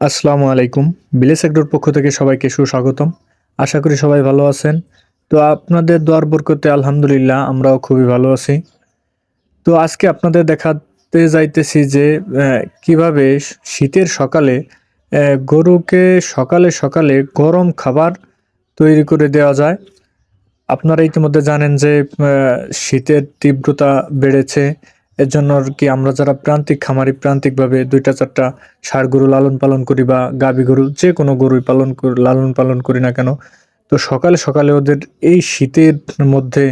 আসসালামু আলাইকুম। বিলেস এগ্রোর পক্ষ থেকে সবাইকে সুস্বাগতম। আশা করি সবাই ভালো আছেন। তো আপনাদের দোয়ার বরকতে আলহামদুলিল্লাহ আমরাও খুবই ভালো আছি। তো আজকে আপনাদের দেখাতে যাইতেছি যে কিভাবে শীতের সকালে গরুকে সকালে সকালে গরম খাবার তৈরি করে দেওয়া যায়। আপনারা ইতিমধ্যে জানেন যে শীতের তীব্রতা বেড়েছে। এর জন্য আর কি আমরা যারা প্রান্তিক খামারি প্রান্তিকভাবে ২টা ৪টা ষাঁড় গরু লালন পালন করি বা গাভী গরু যে কোনো গরুই লালন পালন করি না কেন, তো সকালে সকালে ওদের এই শীতের মধ্যে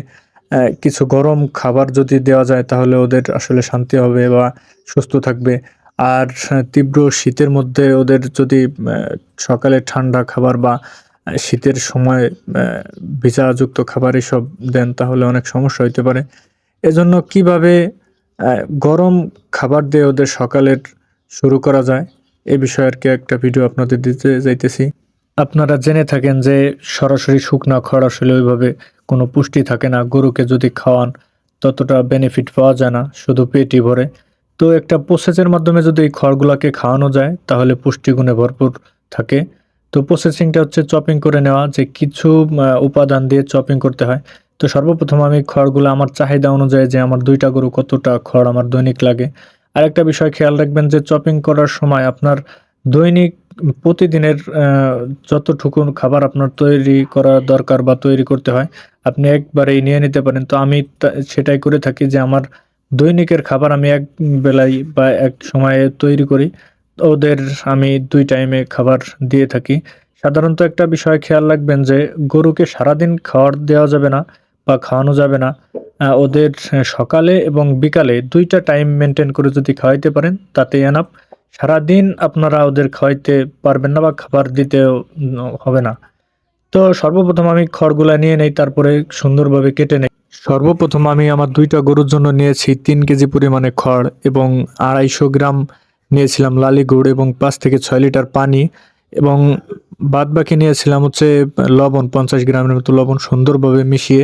কিছু গরম খাবার যদি দেওয়া যায় তাহলে ওদের আসলে শান্তি হবে বা সুস্থ থাকবে। আর তীব্র শীতের মধ্যে ওদের যদি সকালে ঠান্ডা খাবার বা শীতের সময় ভিজাযুক্ত খাবার এসব দেন তাহলে অনেক সমস্যা হইতে পারে। এজন্য কিভাবে গরম খাবার দিয়ে ওদের সকালের শুরু করা যায় এ বিষয়ে আরকি একটা ভিডিও আপনাদের দিতে যাইতেছি। আপনারা জেনে থাকেন যে সরাসরি শুকনা খড় আসলে ওইভাবে কোনো পুষ্টি থাকে না। গরুকে যদি খাওয়ান ততটা বেনিফিট পাওয়া যায় না, শুধু পেটই ভরে। তো একটা প্রসেসের মাধ্যমে যদি এই খড়গুলাকে খাওয়ানো যায় তাহলে পুষ্টিগুণে ভরপুর থাকে। তো প্রসেসিংটা হচ্ছে চপিং করে নেওয়া, যে কিছু উপাদান দিয়ে চপিং করতে হয়। তো সর্বপ্রথম আমি খড়গুলো আমার চাহিদা অনুযায়ী, যে আমার ২টা গরু কতটা খড় আমার দৈনিক লাগে। আরেকটা বিষয় খেয়াল রাখবেন যে চপিং করার সময় আপনার দৈনিক প্রতিদিনের যতটুকু খাবার আপনার তৈরি করা দরকার বা তৈরি করতে হয়, আপনি একবারেই নিয়ে নিতে পারেন। তো আমি সেটাই করে থাকি যে আমার দৈনিকের খাবার আমি এক বেলায় বা এক সময়ে তৈরি করি। ওদের আমি ২ টাইমে খাবার দিয়ে থাকি। সাধারণত একটা বিষয় খেয়াল রাখবেন যে গরুকে সারাদিন খাবার দেওয়া যাবে না বা খাওয়ানো যাবে না। ওদের সকালে এবং বিকালে ২ টা টাইম মেইনটেইন করে যদি খাওয়াইতে পারেন তাতেই এনাফ। সারাদিন আপনারা ওদের খাওয়াইতে পারবেন না বা খাবার দিতেও হবে না। তো সর্বপ্রথম আমি খড়গুলা নিয়ে নেই, তারপরে সুন্দরভাবে কেটে নেই। সর্বপ্রথম আমি আমার ২টা গরুর জন্য নিয়েছি ৩ কেজি পরিমাণে খড় এবং ২৫০ গ্রাম নিয়েছিলাম লালি গুড় এবং ৫ থেকে ৬ লিটার পানি এবং বাদবাকি নিয়েছিলাম হচ্ছে লবণ, ৫০ গ্রামের মতো লবণ সুন্দরভাবে মিশিয়ে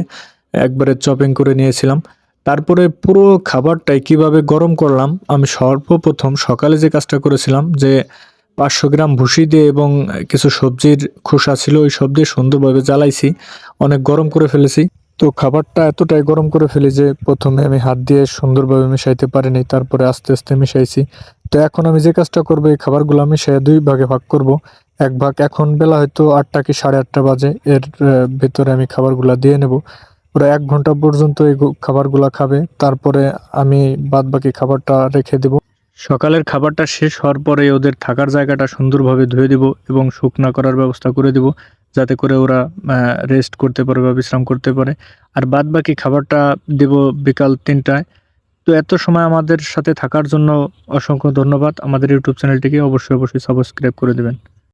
একবারে চপিং করে নিয়েছিলাম। তারপরে পুরো খাবারটাই কিভাবে গরম করলাম, আমি সর্বপ্রথম সকালে যে কাজটা করেছিলাম যে ৫০০ গ্রাম ভুসি দিয়ে এবং কিছু সবজির খোসা ছিল ওই সব দিয়ে সুন্দরভাবে জ্বালাইছি। অনেক গরম করে ফেলেছি। তো খাবারটা এতটাই গরম করে ফেলি যে ১ম এ আমি হাত দিয়ে সুন্দরভাবে মিশাইতে পারিনি। তারপরে আস্তে, আস্তে মিশাইছি। তো এখন আমি যে কাজটা করব, এই খাবারগুলো মিশাইয়া ২ ভাগে ভাগ করব। এক ভাগ এখন বেলা হয়তো ৮টা কি ৮:৩০ বাজে। এর ভেতরে আমি খাবারগুলা দিয়ে নেব। ওরা ১ ঘন্টা পর্যন্ত এই খাবারগুলা খাবে। তারপরে আমি বাদবাকি খাবারটা রেখে দেব। সকালের খাবারটা শেষ হওয়ার পরে ওদের থাকার জায়গাটা সুন্দরভাবে ধুয়ে দিব এবং শুকনা করার ব্যবস্থা করে দিব, যাতে করে ওরা রেস্ট করতে পারে বা বিশ্রাম করতে পারে। আর বাদবাকি খাবারটা দেব বিকাল ৩টায়। তো এত সময় আমাদের সাথে থাকার জন্য অসংখ্য ধন্যবাদ। আমাদের ইউটিউব চ্যানেলটিকে অবশ্যই সাবস্ক্রাইব করে দেবেন।